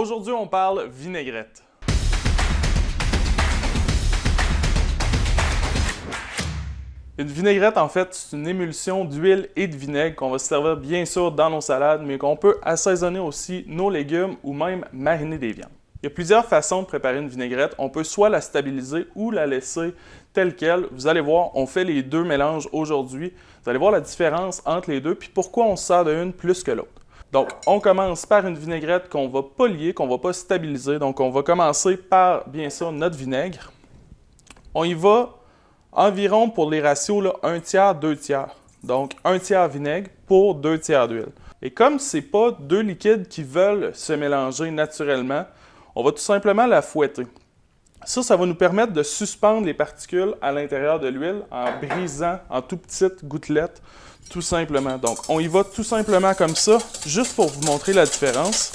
Aujourd'hui, on parle vinaigrette. Une vinaigrette, en fait, c'est une émulsion d'huile et de vinaigre qu'on va se servir bien sûr dans nos salades, mais qu'on peut assaisonner aussi nos légumes ou même mariner des viandes. Il y a plusieurs façons de préparer une vinaigrette. On peut soit la stabiliser ou la laisser telle quelle. Vous allez voir, on fait les deux mélanges aujourd'hui. Vous allez voir la différence entre les deux, puis pourquoi on se sert d'une plus que l'autre. Donc, on commence par une vinaigrette qu'on va pas lier, qu'on va pas stabiliser. Donc, on va commencer par, bien sûr, notre vinaigre. On y va environ pour les ratios, là, 1 tiers, 2 tiers. Donc, 1 tiers vinaigre pour 2 tiers d'huile. Et comme ce n'est pas deux liquides qui veulent se mélanger naturellement, on va tout simplement la fouetter. Ça va nous permettre de suspendre les particules à l'intérieur de l'huile en brisant en tout petites gouttelettes, tout simplement. Donc, on y va tout simplement comme ça, juste pour vous montrer la différence.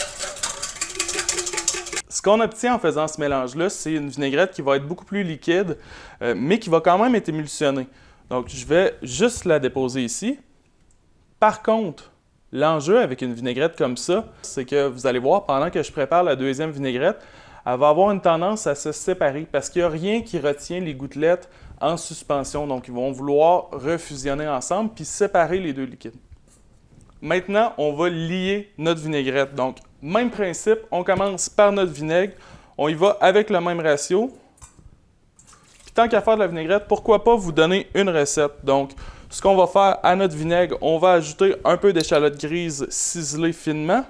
Ce qu'on obtient en faisant ce mélange-là, c'est une vinaigrette qui va être beaucoup plus liquide, mais qui va quand même être émulsionnée. Donc, je vais juste la déposer ici. Par contre, l'enjeu avec une vinaigrette comme ça, c'est que vous allez voir, pendant que je prépare la deuxième vinaigrette, elle va avoir une tendance à se séparer parce qu'il n'y a rien qui retient les gouttelettes en suspension. Donc, ils vont vouloir refusionner ensemble puis séparer les deux liquides. Maintenant, on va lier notre vinaigrette. Donc, même principe, on commence par notre vinaigre. On y va avec le même ratio. Puis tant qu'à faire de la vinaigrette, pourquoi pas vous donner une recette. Donc, ce qu'on va faire à notre vinaigre, on va ajouter un peu d'échalote grise ciselée finement,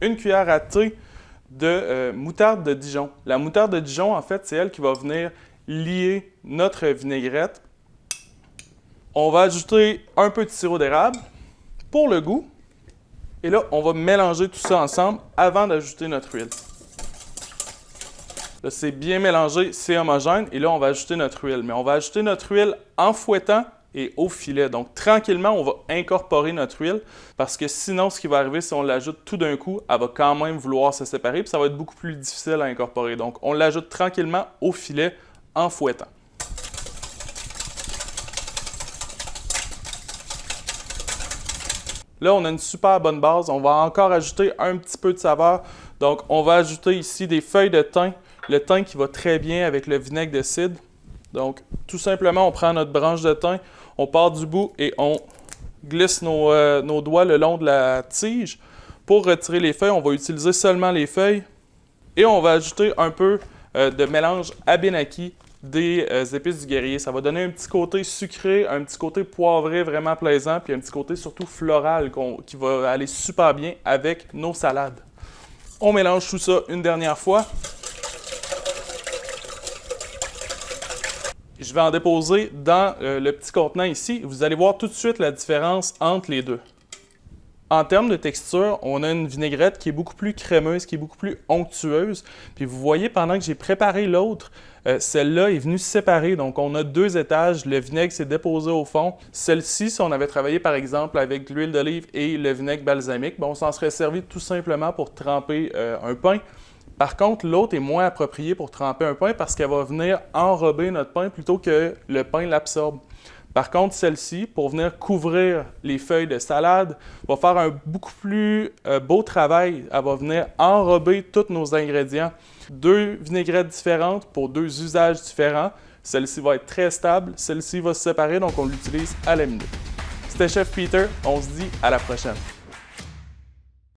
une cuillère à thé de moutarde de Dijon. La moutarde de Dijon, en fait, c'est elle qui va venir lier notre vinaigrette. On va ajouter un peu de sirop d'érable pour le goût. Et là, on va mélanger tout ça ensemble avant d'ajouter notre huile. Là, c'est bien mélangé, c'est homogène. Et là, on va ajouter notre huile. Mais on va ajouter notre huile en fouettant et au filet. Donc, tranquillement, on va incorporer notre huile parce que sinon, ce qui va arriver, si on l'ajoute tout d'un coup, elle va quand même vouloir se séparer puis ça va être beaucoup plus difficile à incorporer. Donc, on l'ajoute tranquillement au filet en fouettant. Là, on a une super bonne base. On va encore ajouter un petit peu de saveur. Donc, on va ajouter ici des feuilles de thym. Le thym qui va très bien avec le vinaigre de cidre. Donc, tout simplement, on prend notre branche de thym, on part du bout et on glisse nos doigts le long de la tige. Pour retirer les feuilles, on va utiliser seulement les feuilles. Et on va ajouter un peu de mélange Abénaki des épices du guerrier. Ça va donner un petit côté sucré, un petit côté poivré vraiment plaisant, puis un petit côté surtout floral qui va aller super bien avec nos salades. On mélange tout ça une dernière fois. Je vais en déposer dans le petit contenant ici. Vous allez voir tout de suite la différence entre les deux. En termes de texture, on a une vinaigrette qui est beaucoup plus crémeuse, qui est beaucoup plus onctueuse. Puis vous voyez, pendant que j'ai préparé l'autre, celle-là est venue se séparer. Donc on a deux étages, le vinaigre s'est déposé au fond. Celle-ci, si on avait travaillé par exemple avec l'huile d'olive et le vinaigre balsamique, on s'en serait servi tout simplement pour tremper un pain. Par contre, l'autre est moins appropriée pour tremper un pain parce qu'elle va venir enrober notre pain plutôt que le pain l'absorbe. Par contre, celle-ci, pour venir couvrir les feuilles de salade, va faire un beaucoup plus beau travail. Elle va venir enrober tous nos ingrédients. Deux vinaigrettes différentes pour deux usages différents. Celle-ci va être très stable, celle-ci va se séparer, donc on l'utilise à la minute. C'était Chef Peter, on se dit à la prochaine.